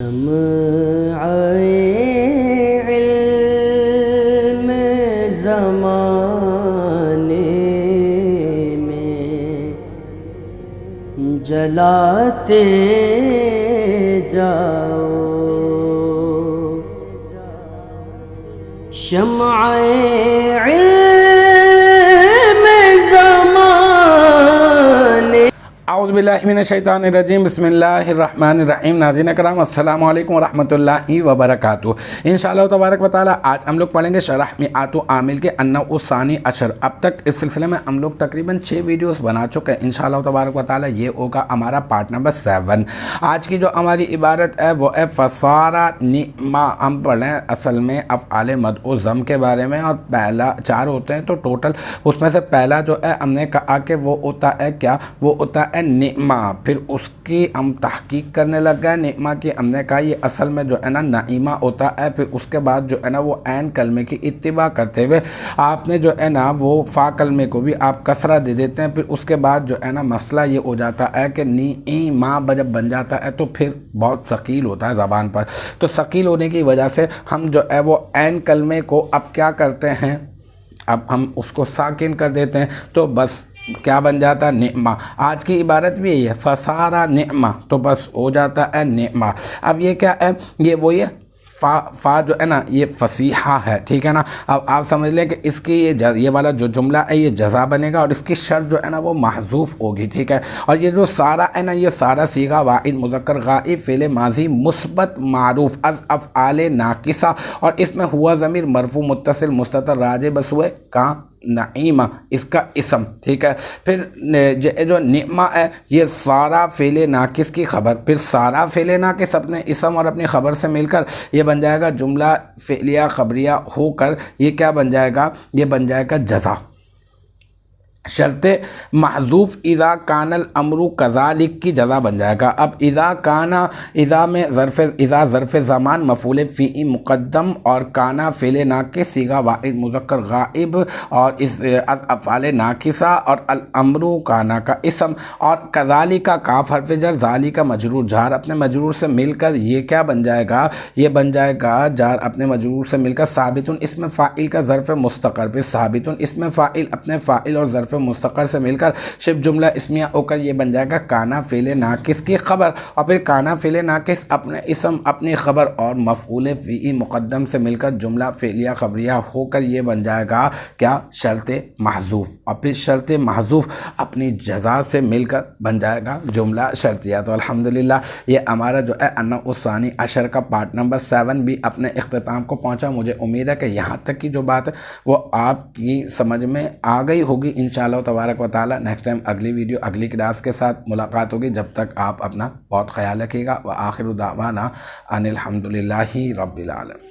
شمع علم زمانے میں جلاتے جاؤ، شمع علم زمانے۔ اعوذ باللہ من الشیطان الرجیم، بسم اللہ الرحمن الرحیم۔ ناظرین کرام، السلام علیکم ورحمۃ اللہ وبرکاتہ۔ انشاءاللہ تبارک و تعالی آج ہم لوگ پڑھیں گے شرح میعات عامل کے النوع الثانی عشر۔ اب تک اس سلسلے میں ہم لوگ تقریباً 6 ویڈیوز بنا چکے ہیں۔ انشاءاللہ تبارک و تعالی یہ ہوگا ہمارا پارٹ نمبر 7۔ آج کی جو ہماری عبارت ہے وہ ہے فصارا نعما۔ ہم پڑھیں اصل میں افعال مد و ضم کے بارے میں، اور پہلا 4 ہوتے ہیں تو ٹوٹل اس میں سے پہلا جو ہے ہم نے کہا کہ وہ ہوتا ہے کیا، وہ ہوتا ہے نعمہ۔ پھر اس کی ہم تحقیق کرنے لگ گئے نعمہ کی، ہم نے کہا یہ اصل میں جو ہے نا نعیمہ ہوتا ہے۔ پھر اس کے بعد جو ہے نا وہ عین کلمے کی اتباع کرتے ہوئے آپ نے جو ہے نا وہ فا کلمے کو بھی آپ کسرہ دے دیتے ہیں۔ پھر اس کے بعد جو ہے نا مسئلہ یہ ہو جاتا ہے کہ نعیمہ جب بن جاتا ہے تو پھر بہت ثقیل ہوتا ہے زبان پر۔ تو ثقیل ہونے کی وجہ سے ہم جو ہے وہ عین کلمے کو اب کیا کرتے ہیں، اب ہم اس کو ساکن کر دیتے ہیں، تو بس کیا بن جاتا ہے نعمہ۔ آج کی عبارت بھی یہی ہے فصارا نعمہ، تو بس ہو جاتا ہے نعمہ۔ اب یہ کیا ہے، یہ وہی ہے فا جو ہے نا یہ فصیحہ ہے، ٹھیک ہے نا۔ اب آپ سمجھ لیں کہ اس کی یہ والا جو جملہ ہے یہ جزا بنے گا، اور اس کی شرط جو ہے نا وہ محذوف ہوگی، ٹھیک ہے۔ اور یہ جو سارا ہے نا یہ سارا صیغہ واحد مذکر غائب فعل ماضی مثبت معروف از افعال ناقصہ، اور اس میں ہوا ضمیر مرفوع متصل مستتر راجع بس ہوئے کا نعیمہ، اس کا اسم، ٹھیک ہے۔ پھر جو نعمہ ہے یہ سارا فعل ناقص کی خبر، پھر سارا فعل ناقص اپنے اسم اور اپنی خبر سے مل کر یہ بن جائے گا جملہ فعلیہ خبریہ ہو کر یہ کیا بن جائے گا، یہ بن جائے گا جزا۔ شرط محذوف اذا کان الامر کذالک کی جزا بن جائے گا۔ اب اذا کانا، اذا میں ظرف زمان مفعول فی مقدم، اور کانا فعل ناقص صیغہ واحد مذکر غائب، اور اس از افعال ناقصہ، اور الامر کانا کا اسم، اور کذالک کاف حرف جر، ذالک مجرور جار اپنے مجرور سے مل کر یہ کیا بن جائے گا، یہ بن جائے گا جار اپنے مجرور سے مل کر ثابت اسم فاعل کا ظرف مستقر، پہ ثابت اسم فاعل اپنے فاعل اور ظرف مستقر سے مل کر شبہ جملہ اسمیہ ہو کر یہ بن جائے گا کانا فعل ناقص کی خبر، اور پھر کانا فعل ناقص اپنے اسم اپنی خبر اور مفعول فی مقدم سے مل کر جملہ فعلیہ خبریہ ہو کر یہ بن جائے گا کیا، شرط محذوف، اور پھر شرط محذوف اپنی جزا سے مل کر بن جائے گا جملہ شرطیہ۔ تو الحمدللہ یہ ہمارا جو ہے النوع الثانی عشر کا پارٹ نمبر 7 بھی اپنے اختتام کو پہنچا۔ مجھے امید ہے کہ یہاں تک کی جو بات ہے وہ آپ کی سمجھ میں آ گئی ہوگی انشاءاللہ تبارک و تعالی۔ نیکسٹ ٹائم اگلی ویڈیو اگلی کلاس کے ساتھ ملاقات ہوگی، جب تک آپ اپنا بہت خیال رکھیے گا۔ وآخر دعوانا ان الحمدللہ رب العالمین۔